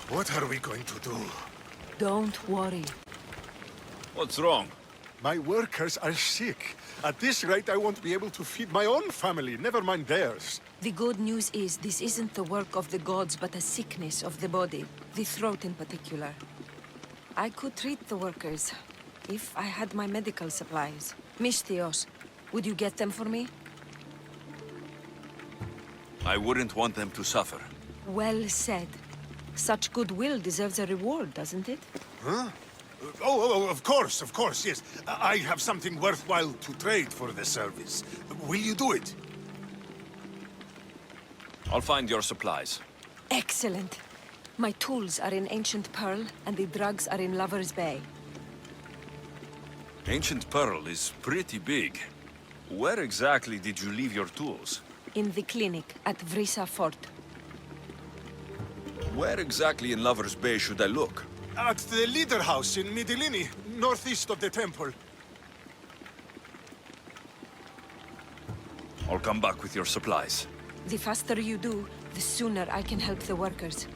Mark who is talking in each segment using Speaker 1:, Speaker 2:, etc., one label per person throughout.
Speaker 1: What are we going to do?
Speaker 2: Don't worry.
Speaker 3: What's wrong?
Speaker 1: My workers are sick. At this rate, I won't be able to feed my own family, never mind theirs.
Speaker 2: The good news is this isn't the work of the gods, but a sickness of the body. The throat in particular. I could treat the workers, if I had my medical supplies. Misthios, would you get them for me?
Speaker 3: I wouldn't want them to suffer.
Speaker 2: Well said. Such goodwill deserves a reward, doesn't it?
Speaker 1: Huh? Of course, yes. I have something worthwhile to trade for the service. Will you do it?
Speaker 3: I'll find your supplies.
Speaker 2: Excellent. My tools are in Ancient Pearl, and the drugs are in Lover's Bay.
Speaker 3: Ancient Pearl is pretty big. Where exactly did you leave your tools?
Speaker 2: In the clinic at Vrisa Fort.
Speaker 3: Where exactly in Lover's Bay should I look?
Speaker 1: At the leader house in Midilini, northeast of the temple.
Speaker 3: I'll come back with your supplies.
Speaker 2: The faster you do, the sooner I can help the workers.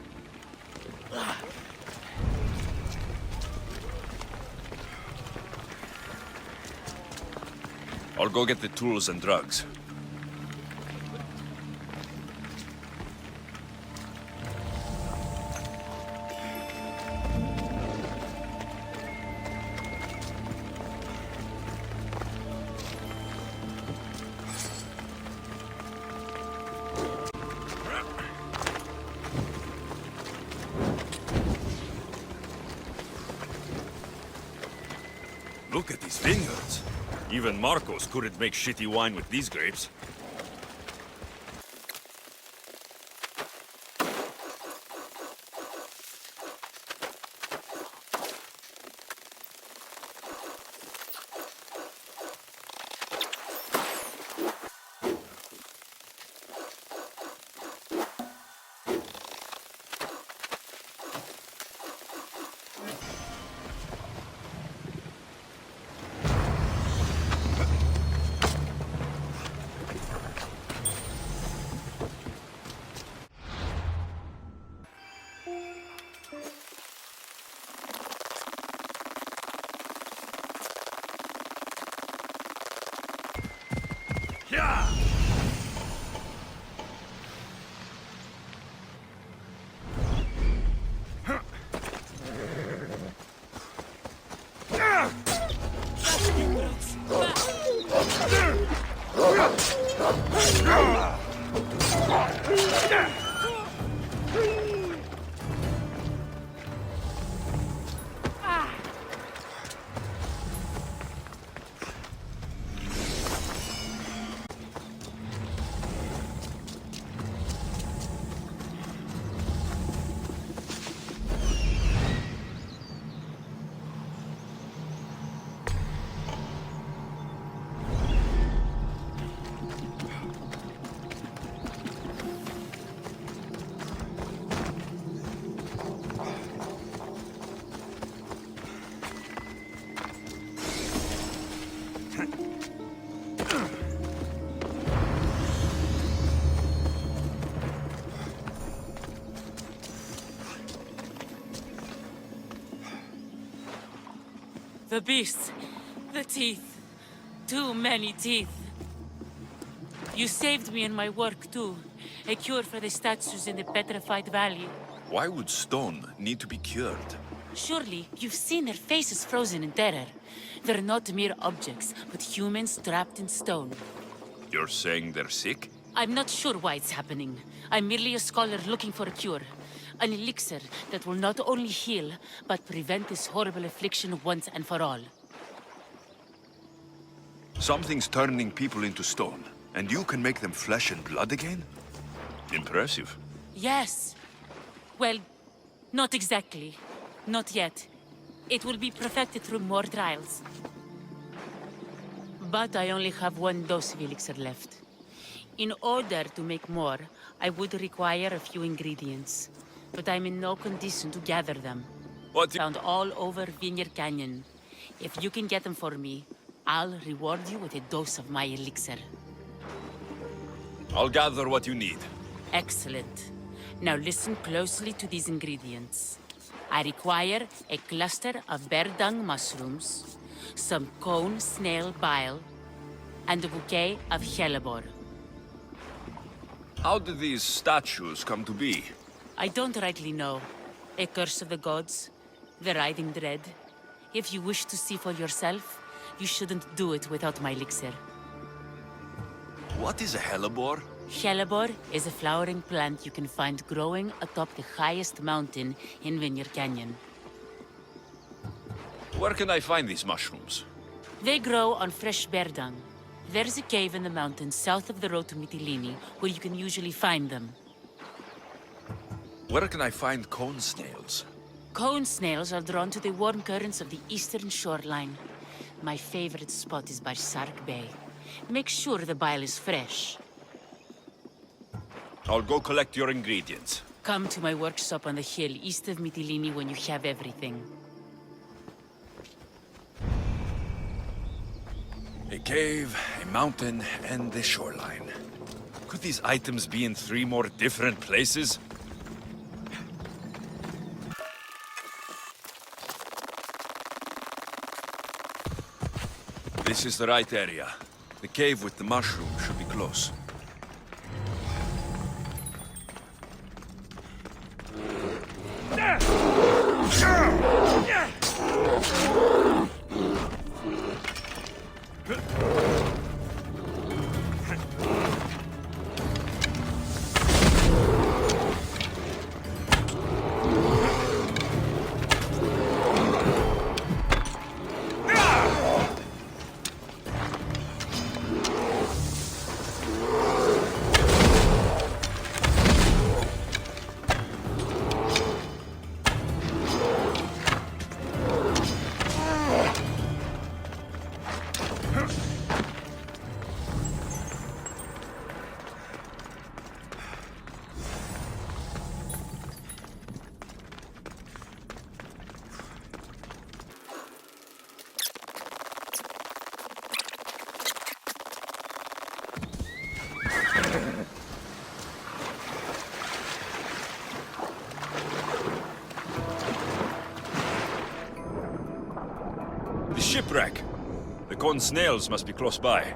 Speaker 3: I'll go get the tools and drugs. Look at these vineyards. Even Marcos couldn't make shitty wine with these grapes.
Speaker 4: The beasts. The teeth. Too many teeth. You saved me in my work, too. A cure for the statues in the Petrified Valley.
Speaker 3: Why would stone need to be cured?
Speaker 4: Surely, you've seen their faces frozen in terror. They're not mere objects, but humans trapped in stone.
Speaker 3: You're saying they're sick?
Speaker 4: I'm not sure why it's happening. I'm merely a scholar looking for a cure. An elixir that will not only heal, but prevent this horrible affliction once and for all.
Speaker 3: Something's turning people into stone, and you can make them flesh and blood again? Impressive.
Speaker 4: Yes. Well, not exactly. Not yet. It will be perfected through more trials. But I only have one dose of elixir left. In order to make more, I would require a few ingredients. But I'm in no condition to gather them.
Speaker 3: What?
Speaker 4: Found all over Vineyard Canyon. If you can get them for me, I'll reward you with a dose of my elixir.
Speaker 3: I'll gather what you need.
Speaker 4: Excellent. Now listen closely to these ingredients. I require a cluster of bear dung mushrooms, some cone snail bile, and a bouquet of hellebore.
Speaker 3: How did these statues come to be?
Speaker 4: I don't rightly know. A curse of the gods, the writhing dread. If you wish to see for yourself, you shouldn't do it without my elixir.
Speaker 3: What is a hellebore?
Speaker 4: Hellebore is a flowering plant you can find growing atop the highest mountain in Vineyard Canyon.
Speaker 3: Where can I find these mushrooms?
Speaker 4: They grow on fresh bear dung. There's a cave in the mountains south of the road to Mytilene where you can usually find them.
Speaker 3: Where can I find cone snails?
Speaker 4: Cone snails are drawn to the warm currents of the eastern shoreline. My favorite spot is by Sark Bay. Make sure the bile is fresh.
Speaker 3: I'll go collect your ingredients.
Speaker 4: Come to my workshop on the hill east of Mytilene when you have everything.
Speaker 3: A cave, a mountain, and the shoreline. Could these items be in 3 more different places? This is the right area. The cave with the mushroom should be close. The shipwreck! The cone snails must be close by.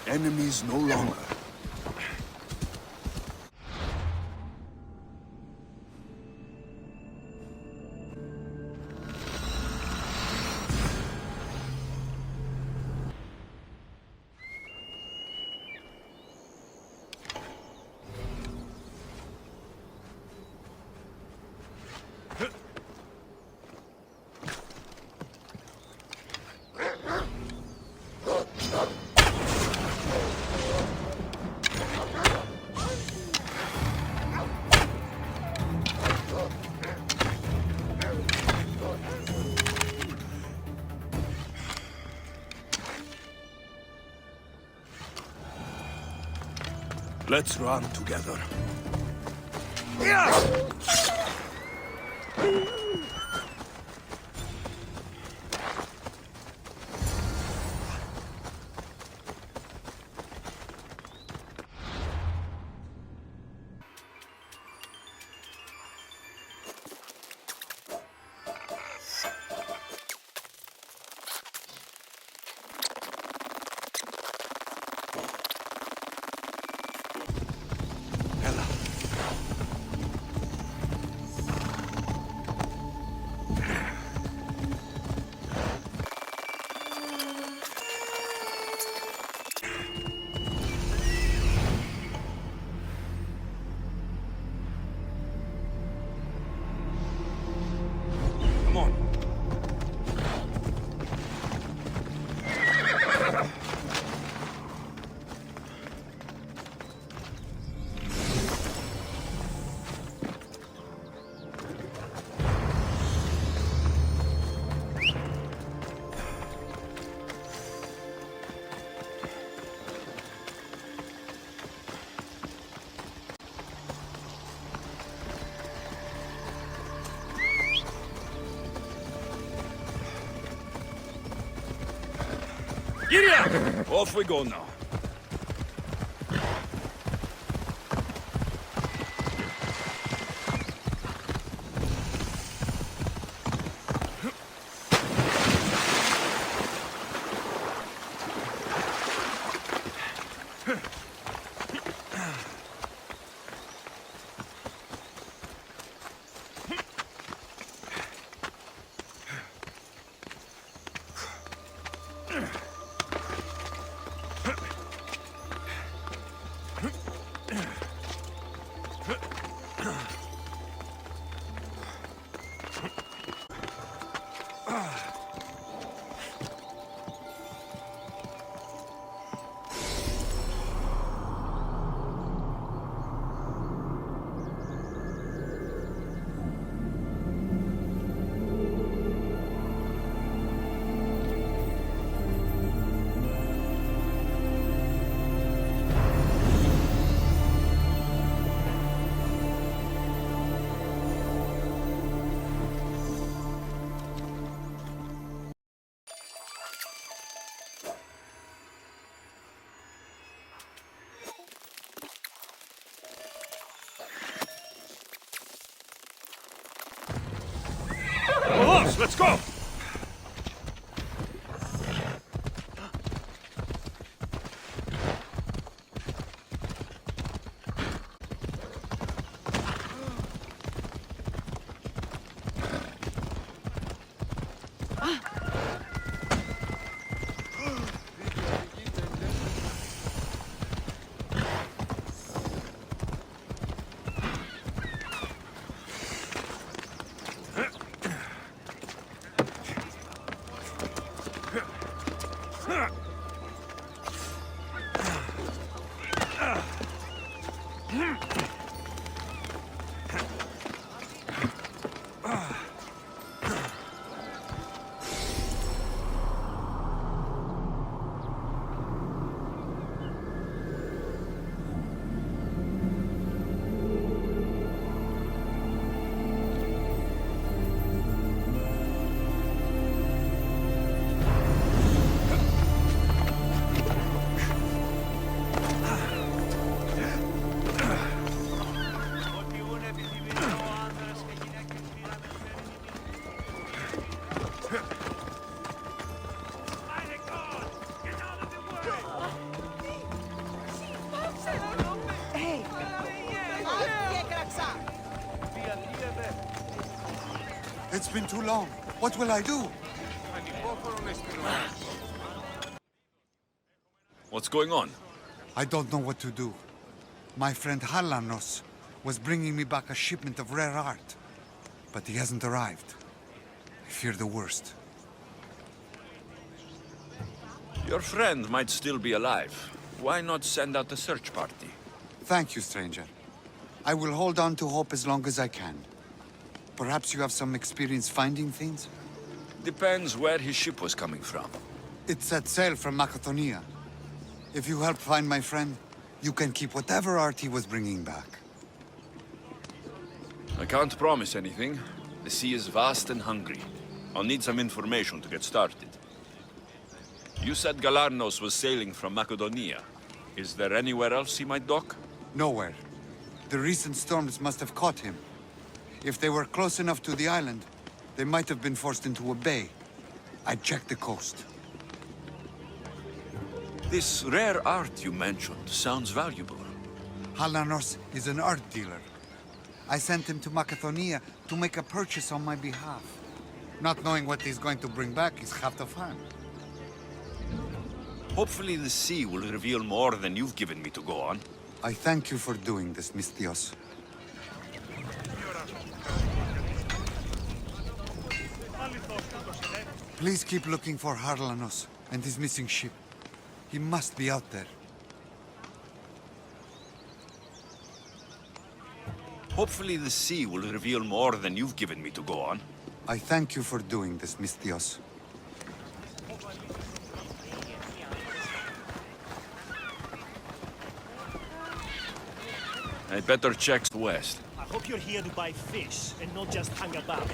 Speaker 1: Enemies no longer.
Speaker 3: Let's run together. Come on. Giddy up! Off we go now. Horse, let's go!
Speaker 5: It's been too long. What will I do?
Speaker 3: What's going on?
Speaker 5: I don't know what to do. My friend Halanos was bringing me back a shipment of rare art, but he hasn't arrived. I fear the worst.
Speaker 3: Your friend might still be alive. Why not send out a search party?
Speaker 5: Thank you, stranger. I will hold on to hope as long as I can. Perhaps you have some experience finding things?
Speaker 3: Depends where his ship was coming from.
Speaker 5: It set sail from Macedonia. If you help find my friend, You can keep whatever art he was bringing back.
Speaker 3: I can't promise anything. The sea is vast and hungry. I'll need some information to get started. You said Galarnos was sailing from Macedonia. Is there anywhere else he might dock?
Speaker 5: Nowhere. The recent storms must have caught him. If they were close enough to the island, they might have been forced into a bay. I'd check the coast.
Speaker 3: This rare art you mentioned sounds valuable.
Speaker 5: Halanos is an art dealer. I sent him to Macedonia to make a purchase on my behalf. Not knowing what he's going to bring back is half the fun.
Speaker 3: Hopefully the sea will reveal more than you've given me to go on.
Speaker 5: I thank you for doing this, Misthios. Please keep looking for Harlanos and his missing ship. He must be out there.
Speaker 3: Hopefully the sea will reveal more than you've given me to go on.
Speaker 5: I thank you for doing this, Misthios.
Speaker 3: I better check west.
Speaker 6: I hope you're here to buy fish and not just hang about.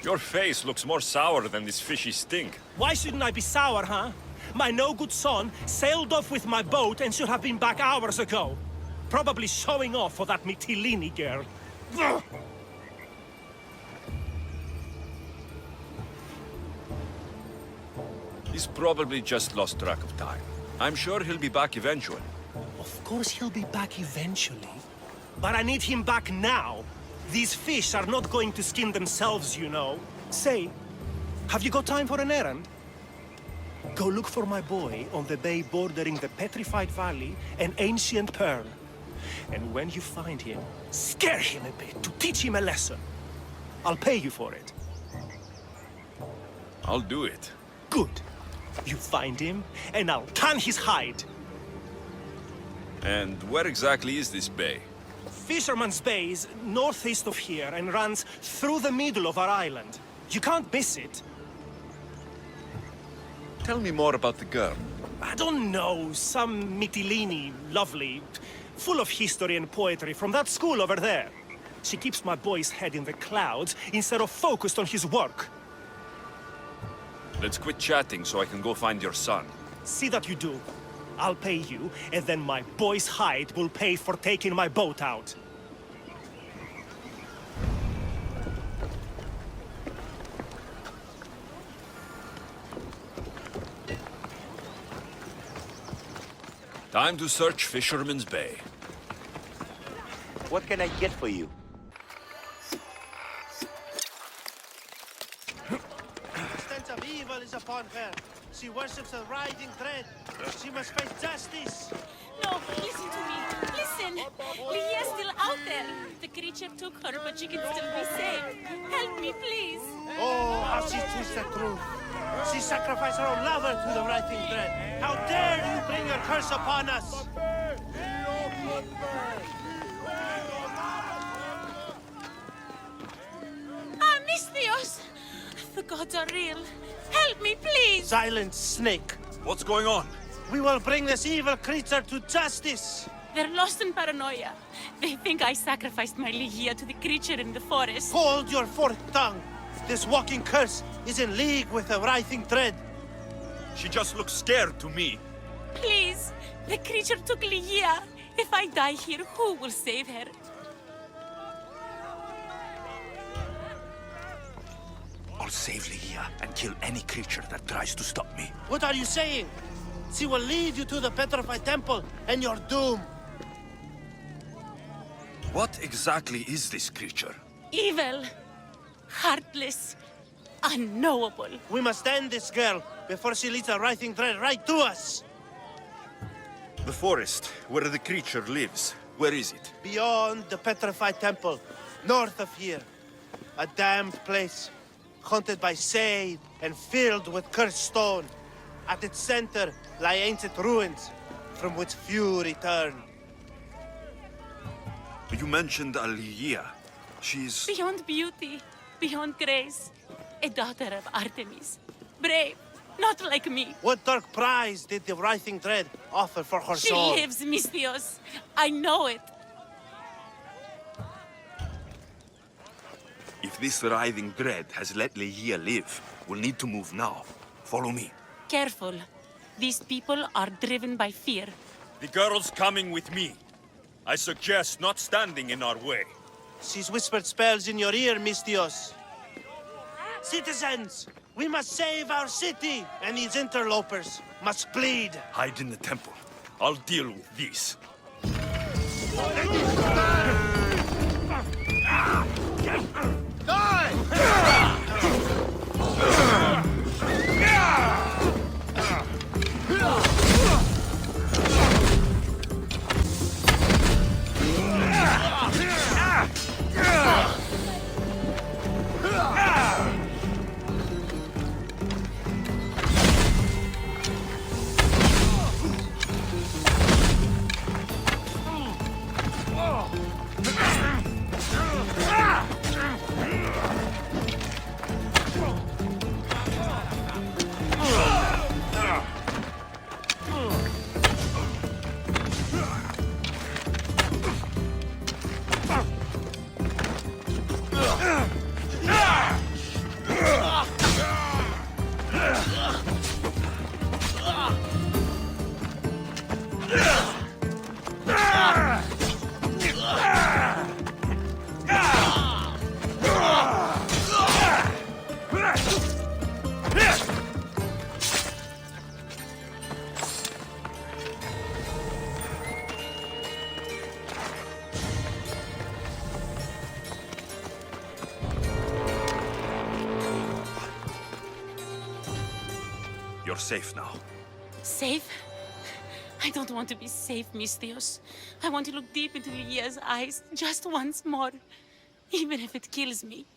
Speaker 3: Your face looks more sour than this fishy stink.
Speaker 6: Why shouldn't I be sour, huh? My no-good son sailed off with my boat and should have been back hours ago. Probably showing off for that Mytilene girl. Ugh.
Speaker 3: He's probably just lost track of time. I'm sure he'll be back eventually.
Speaker 6: Of course he'll be back eventually. But I need him back now. These fish are not going to skin themselves, you know. Say, have you got time for an errand? Go look for my boy on the bay bordering the Petrified Valley and Ancient Pearl. And when you find him, scare him a bit to teach him a lesson. I'll pay you for it.
Speaker 3: I'll do it.
Speaker 6: Good. You find him, and I'll tan his hide.
Speaker 3: And where exactly is this bay?
Speaker 6: Fisherman's Bay is northeast of here and runs through the middle of our island. You can't miss it.
Speaker 3: Tell me more about the girl.
Speaker 6: I don't know, some Mytilene, lovely, full of history and poetry from that school over there. She keeps my boy's head in the clouds instead of focused on his work.
Speaker 3: Let's quit chatting so I can go find your son.
Speaker 6: See that you do. I'll pay you, and then my boy's hide will pay for taking my boat out.
Speaker 3: Time to search Fisherman's Bay.
Speaker 7: What can I get for you?
Speaker 8: The stench of evil is upon her. She worships a writhing dread. She must face justice.
Speaker 4: No, listen to me. Listen. Lydia's still out there. The creature took her, but she can still be saved. Help me, please.
Speaker 8: Oh, how she twists the truth. She sacrificed her own lover to the writhing dread. How dare you bring your curse upon us?
Speaker 4: Ah, Misthios! The gods are real. Help me, please.
Speaker 8: Silent snake.
Speaker 3: What's going on?
Speaker 8: We will bring this evil creature to justice.
Speaker 4: They're lost in paranoia. They think I sacrificed my Lydia to the creature in the forest.
Speaker 8: Hold your forked tongue. This walking curse is in league with the writhing dread.
Speaker 3: She just looks scared to me.
Speaker 4: Please, the creature took Lydia. If I die here, who will save her?
Speaker 3: I'll save Lydia and kill any creature that tries to stop me.
Speaker 8: What are you saying? She will lead you to the Petrified Temple and your doom.
Speaker 3: What exactly is this creature?
Speaker 4: Evil, heartless, unknowable.
Speaker 8: We must end this girl before she leads the writhing dread right to us.
Speaker 3: The forest, where the creature lives. Where is it?
Speaker 8: Beyond the Petrified Temple, north of here. A damned place, haunted by shade and filled with cursed stone. At its center lie ancient ruins, from which few return.
Speaker 3: You mentioned Lydia. She's...
Speaker 4: Beyond beauty, beyond grace, a daughter of Artemis. Brave, Not like me.
Speaker 8: What dark prize did the writhing dread offer for her
Speaker 4: She
Speaker 8: soul?
Speaker 4: lives, Misthios. I know it.
Speaker 3: If this writhing dread has let Leia live, we'll need to move now. Follow me.
Speaker 4: Careful. These people are driven by fear.
Speaker 3: The girl's coming with me. I suggest not standing in our way.
Speaker 8: She's whispered spells in your ear, Misthios. Citizens, we must save our city, and these interlopers must bleed.
Speaker 3: Hide in the temple. I'll deal with this. You're safe now.
Speaker 4: Safe? I don't want to be safe, Misthios. I want to look deep into Lygia's eyes just once more, even if it kills me.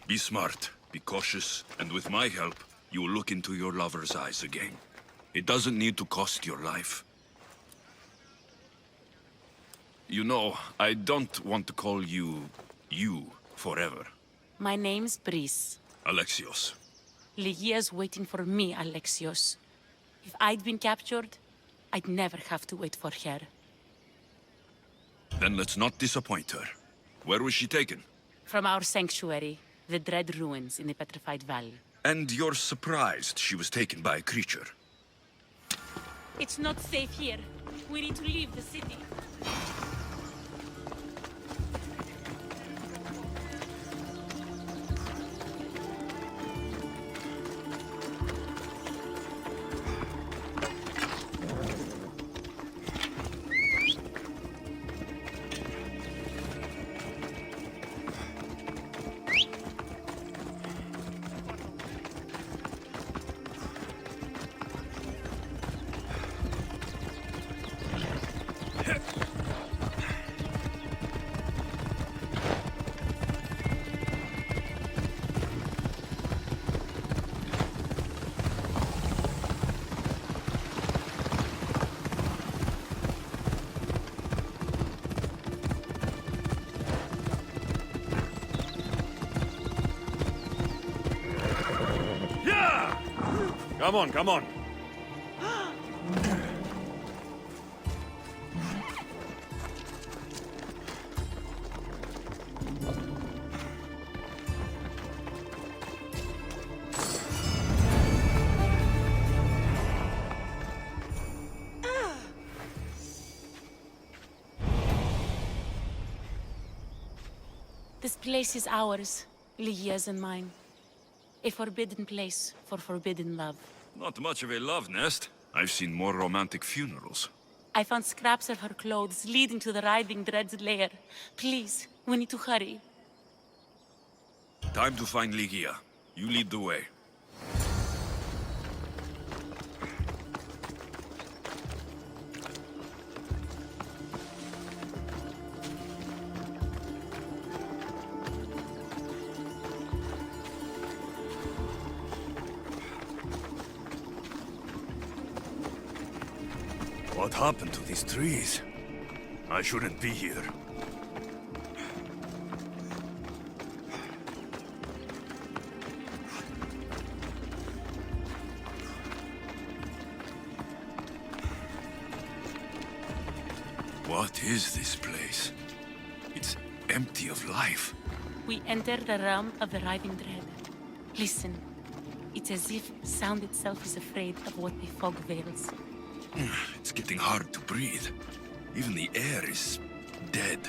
Speaker 3: Be smart, be cautious, and with my help, you will look into your lover's eyes again. It doesn't need to cost your life. You know, I don't want to call you forever.
Speaker 4: My name's Brice.
Speaker 3: Alexios.
Speaker 4: Lygia's waiting for me, Alexios. If I'd been captured, I'd never have to wait for her.
Speaker 3: Then let's not disappoint her. Where was she taken?
Speaker 4: From our sanctuary, the Dread Ruins in the Petrified Valley.
Speaker 3: And you're surprised she was taken by a creature.
Speaker 4: It's not safe here. We need to leave the city.
Speaker 3: Come on, come on.
Speaker 4: This place is ours, Lygia's and mine. A forbidden place for forbidden love.
Speaker 3: Not much of a love nest. I've seen more romantic funerals.
Speaker 4: I found scraps of her clothes leading to the writhing dread's lair. Please, we need to hurry.
Speaker 3: Time to find Lygia. You lead the way. What happened to these trees? I shouldn't be here. What is this place? It's empty of life.
Speaker 4: We enter the realm of the writhing dread. Listen. It's as if sound itself is afraid of what the fog veils.
Speaker 3: It's getting hard to breathe. Even the air is dead.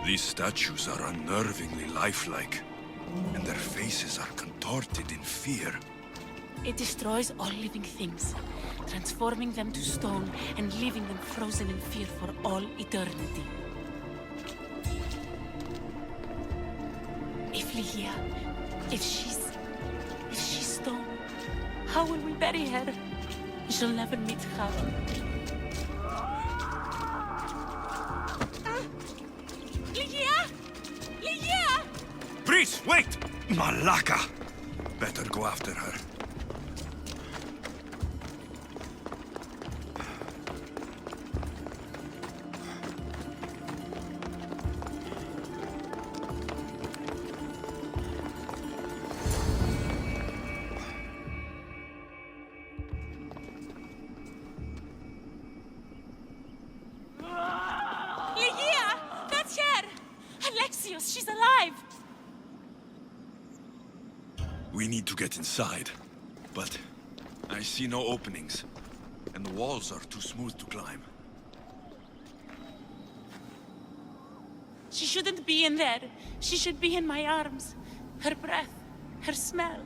Speaker 3: These statues are unnervingly lifelike, and their faces are contorted in fear.
Speaker 4: It destroys all living things, transforming them to stone and leaving them frozen in fear for all eternity. If Ligia, if she's stone, how will we bury her? She'll never meet Charon. Ligia! Ligia!
Speaker 3: Priest, wait! Malaka! Better go after her.
Speaker 4: Ligia! That's her! Alexios, she's alive!
Speaker 3: We need to get inside, but I see no openings, and the walls are too smooth to climb.
Speaker 4: She shouldn't be in there. She should be in my arms. Her breath, her smell.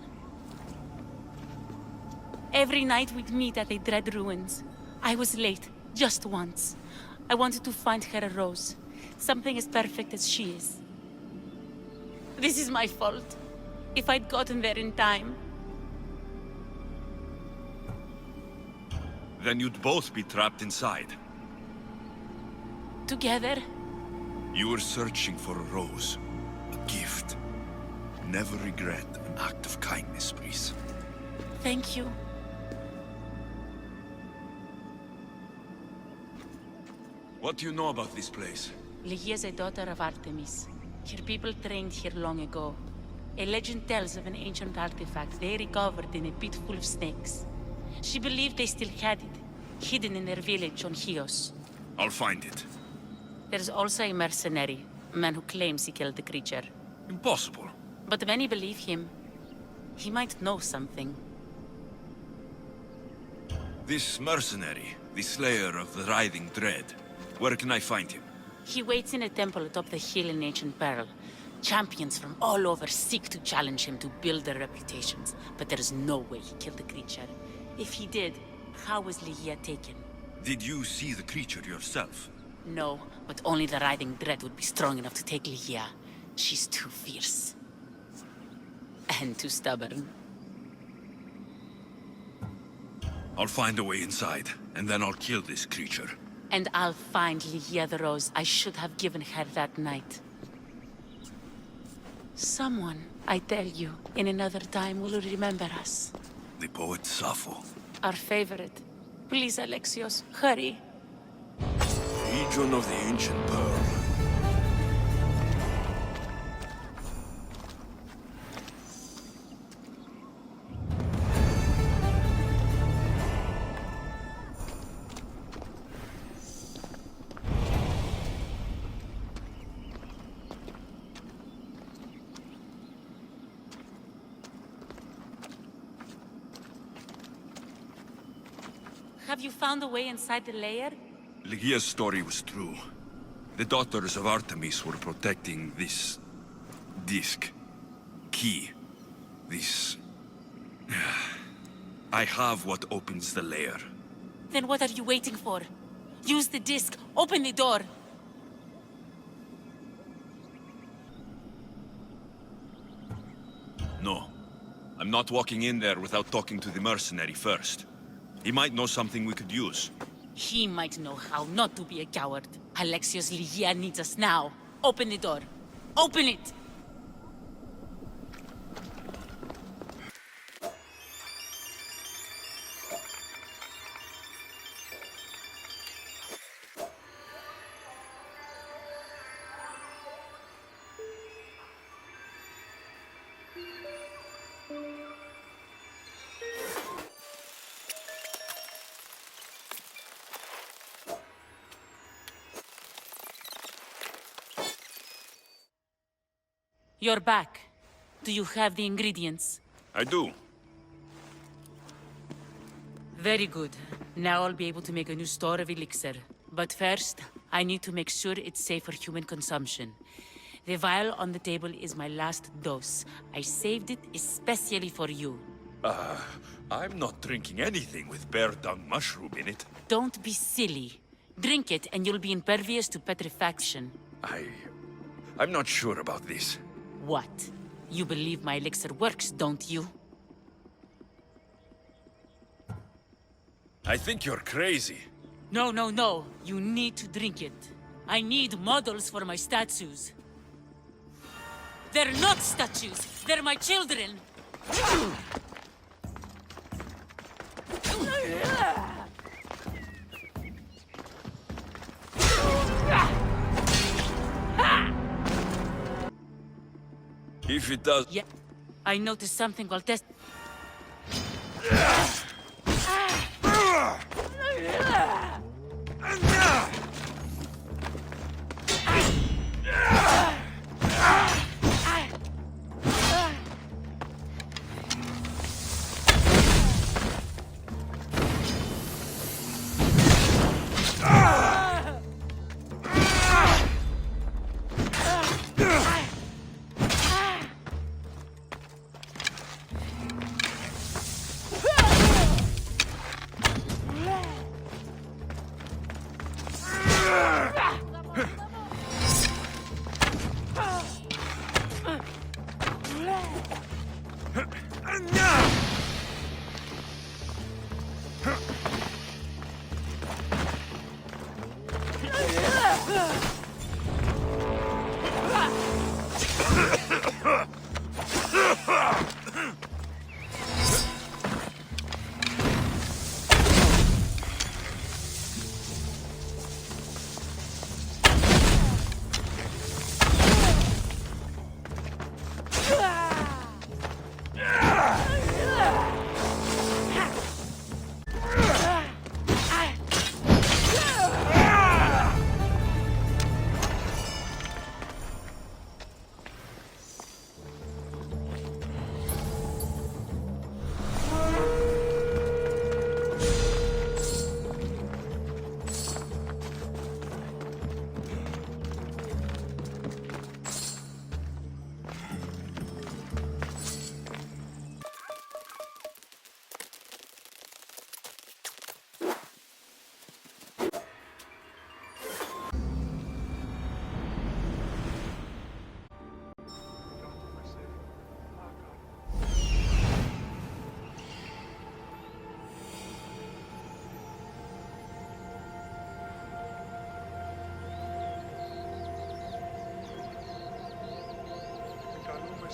Speaker 4: Every night we'd meet at the Dread Ruins. I was late, just once. I wanted to find her a rose. Something as perfect as she is. This is my fault. If I'd gotten there in time.
Speaker 3: Then you'd both be trapped inside.
Speaker 4: Together?
Speaker 3: You were searching for a rose, a gift. Never regret an act of kindness, Breeze.
Speaker 4: Thank you.
Speaker 3: What do you know about this place?
Speaker 4: Ligia is a daughter of Artemis. Her people trained here long ago. A legend tells of an ancient artifact they recovered in a pit full of snakes. She believed they still had it, hidden in their village on Chios.
Speaker 3: I'll find it.
Speaker 4: There's also a mercenary, a man who claims he killed the creature.
Speaker 3: Impossible.
Speaker 4: But many believe him. He might know something.
Speaker 3: This mercenary, the slayer of the writhing dread, where can I find him?
Speaker 4: He waits in a temple atop the hill in ancient peril. Champions from all over seek to challenge him to build their reputations, but there is no way he killed the creature. If he did, how was Ligia taken?
Speaker 3: Did you see the creature yourself?
Speaker 4: No, but only the writhing dread would be strong enough to take Ligia. She's too fierce. And too stubborn.
Speaker 3: I'll find a way inside, and then I'll kill this creature.
Speaker 4: And I'll find Ligia the rose I should have given her that night. Someone, I tell you, in another time will remember us.
Speaker 3: The poet Sappho.
Speaker 4: Our favorite. Please, Alexios, hurry.
Speaker 3: Region of the ancient pearl.
Speaker 4: Have you found a way inside the lair?
Speaker 3: Ligia's story was true. The daughters of Artemis were protecting this... disc. Key. This... I have what opens the lair.
Speaker 4: Then what are you waiting for? Use the disc. Open the door.
Speaker 3: No. I'm not walking in there without talking to the mercenary first. He might know something we could use.
Speaker 4: He might know how not to be a coward. Alexios, Ligia needs us now. Open the door. Open it! You're back. Do you have the ingredients?
Speaker 3: I do.
Speaker 4: Very good. Now I'll be able to make a new store of elixir. But first, I need to make sure it's safe for human consumption. The vial on the table is my last dose. I saved it especially for you.
Speaker 3: I'm not drinking anything with bear dung mushroom in it.
Speaker 4: Don't be silly. Drink it and you'll be impervious to petrifaction.
Speaker 3: I'm not sure about this.
Speaker 4: What? You believe my elixir works, don't you?
Speaker 3: I think you're crazy.
Speaker 4: No, no, no. You need to drink it. I need models for my statues. They're not statues. They're my children.
Speaker 3: If it does...
Speaker 4: Yeah. I noticed something while test...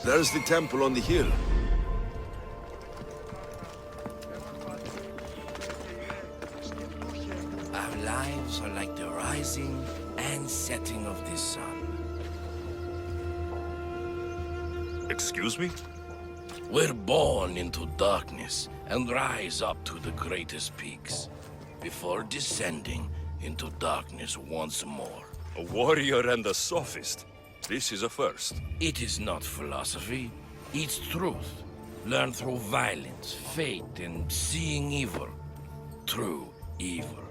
Speaker 3: There's the temple on the hill.
Speaker 7: Our lives are like the rising and setting of the sun.
Speaker 3: Excuse me?
Speaker 7: We're born into darkness and rise up to the greatest peaks, before descending into darkness once more.
Speaker 3: A warrior and a sophist. This is a first.
Speaker 7: It is not philosophy, it's truth. Learned through violence, fate, and seeing evil. True evil.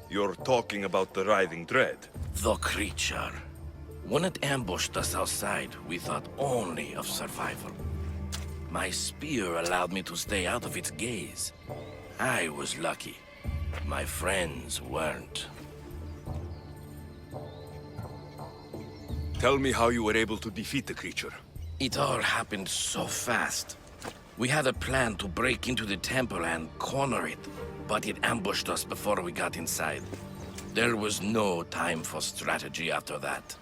Speaker 3: You're talking about the writhing dread.
Speaker 7: The creature. When it ambushed us outside, we thought only of survival. My spear allowed me to stay out of its gaze. I was lucky. My friends weren't.
Speaker 3: Tell me how you were able to defeat the creature.
Speaker 7: It all happened so fast. We had a plan to break into the temple and corner it, but it ambushed us before we got inside. There was no time for strategy after that.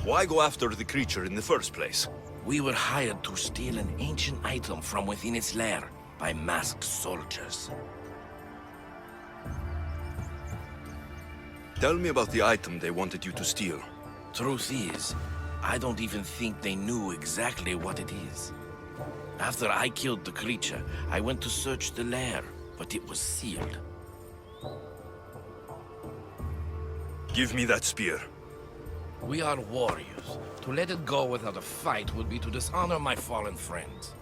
Speaker 3: Why go after the creature in the first place?
Speaker 7: We were hired to steal an ancient item from within its lair by masked soldiers.
Speaker 3: Tell me about the item they wanted you to steal.
Speaker 7: Truth is, I don't even think they knew exactly what it is. After I killed the creature, I went to search the lair, but it was sealed.
Speaker 3: Give me that spear.
Speaker 7: We are warriors. To let it go without a fight would be to dishonor my fallen friends.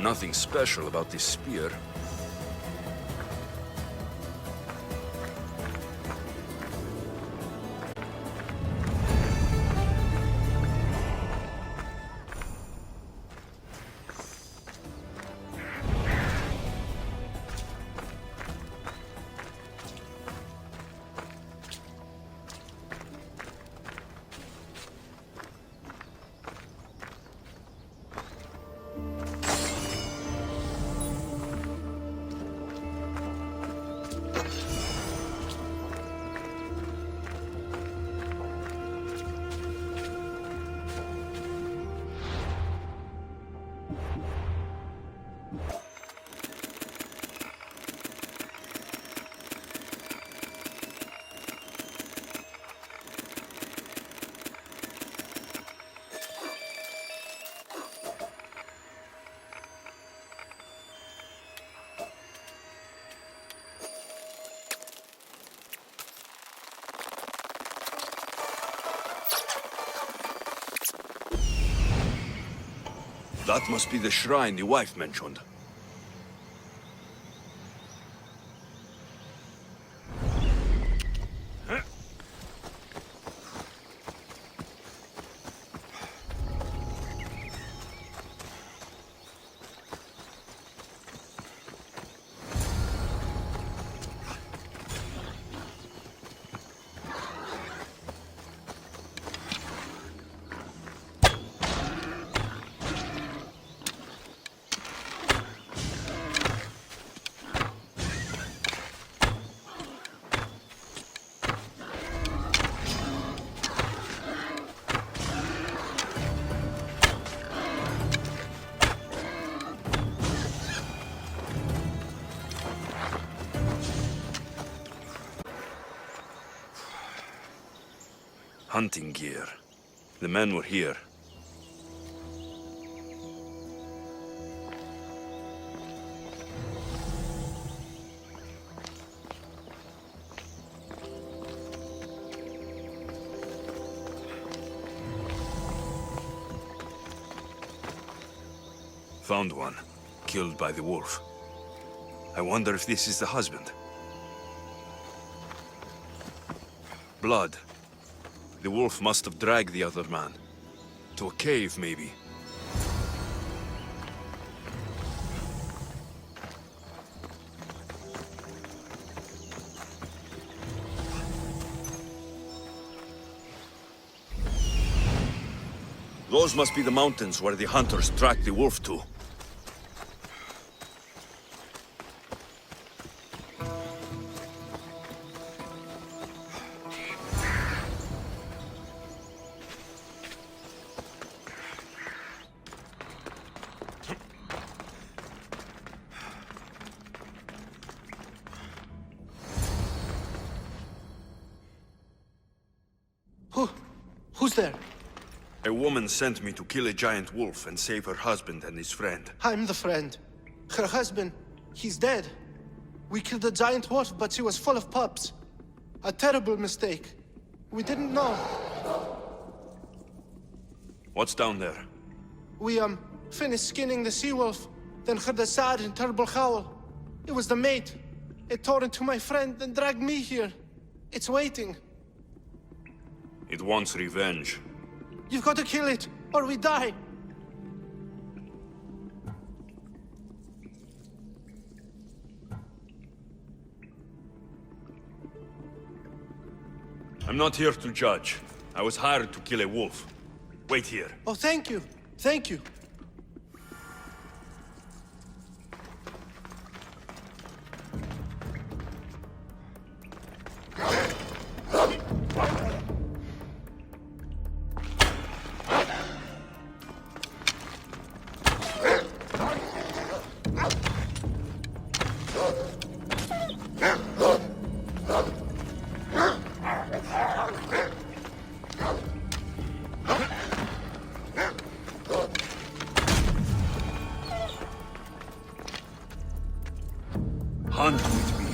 Speaker 3: Nothing special about this spear. That must be the shrine the wife mentioned. Hunting gear. The men were here. Found one, killed by the wolf. I wonder if this is the husband. Blood. The wolf must have dragged the other man. To a cave, maybe. Those must be the mountains where the hunters tracked the wolf to.
Speaker 8: Who's there?
Speaker 3: A woman sent me to kill a giant wolf and save her husband and his friend.
Speaker 8: I'm the friend. Her husband, he's dead. We killed the giant wolf, but she was full of pups. A terrible mistake. We didn't know.
Speaker 3: What's down there?
Speaker 8: We, finished skinning the sea-wolf, then heard a sad and terrible howl. It was the mate. It tore into my friend and dragged me here. It's waiting.
Speaker 3: It wants revenge.
Speaker 8: You've got to kill it, or we die.
Speaker 3: I'm not here to judge. I was hired to kill a wolf. Wait here.
Speaker 8: Oh, thank you. Thank you.
Speaker 3: Hunt with me.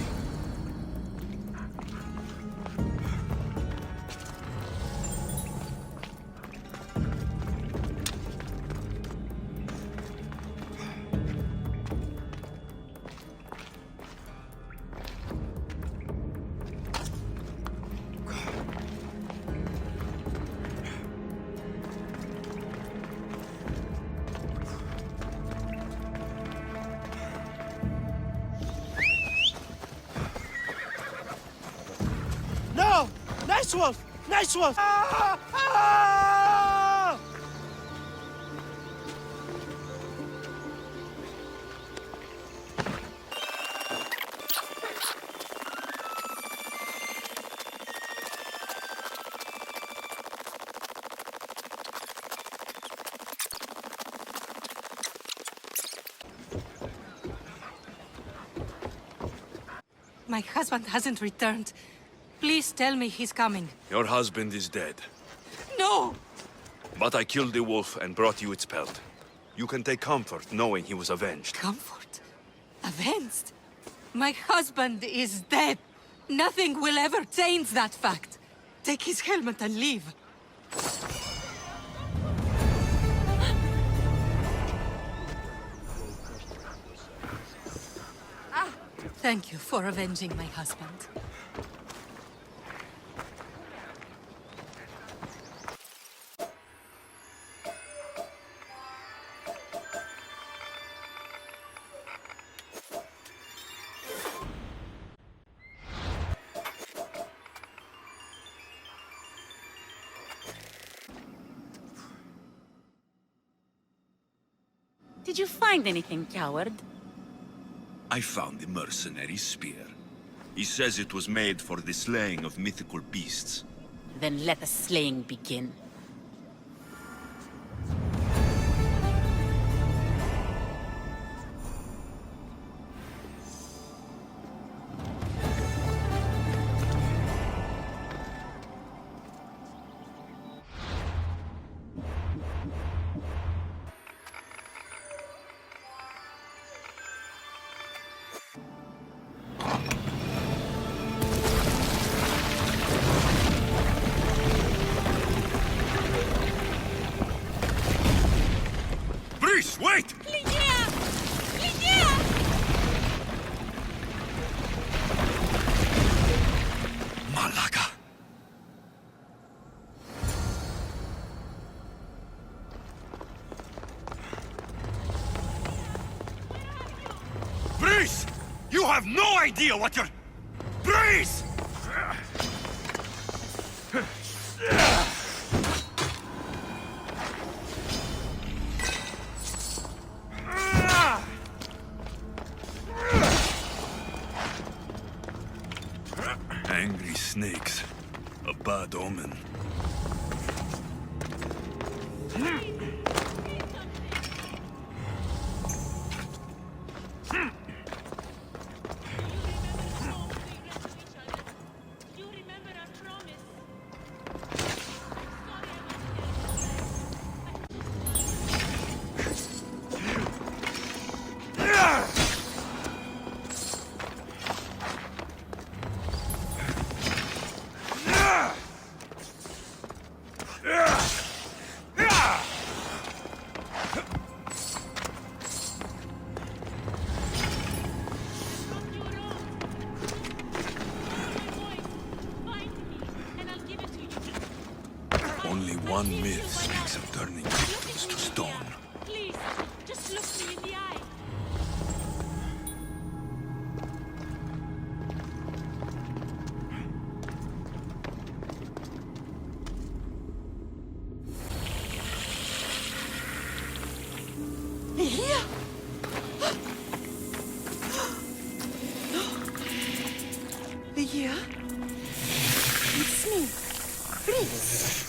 Speaker 8: No! Nice wolf! Nice wolf! Ah! Ah!
Speaker 2: My husband hasn't returned. Please tell me he's coming.
Speaker 3: Your husband is dead.
Speaker 2: No!
Speaker 3: But I killed the wolf and brought you its pelt. You can take comfort knowing he was avenged.
Speaker 2: Comfort? Avenged? My husband is dead. Nothing will ever change that fact. Take his helmet and leave. Thank you for avenging my husband.
Speaker 4: Did you find anything, coward?
Speaker 3: I found the mercenary's spear. He says it was made for the slaying of mythical beasts.
Speaker 4: Then let the slaying begin.
Speaker 3: Wait!
Speaker 4: Yeah!
Speaker 1: You have no idea what you're... Breeze!
Speaker 9: Angry snakes. A bad omen.
Speaker 4: You remember our promise.
Speaker 9: Only one myth speaks of turning victims to stone.
Speaker 4: Please, just look me in the eye.
Speaker 2: Here? Here? It's me. Please.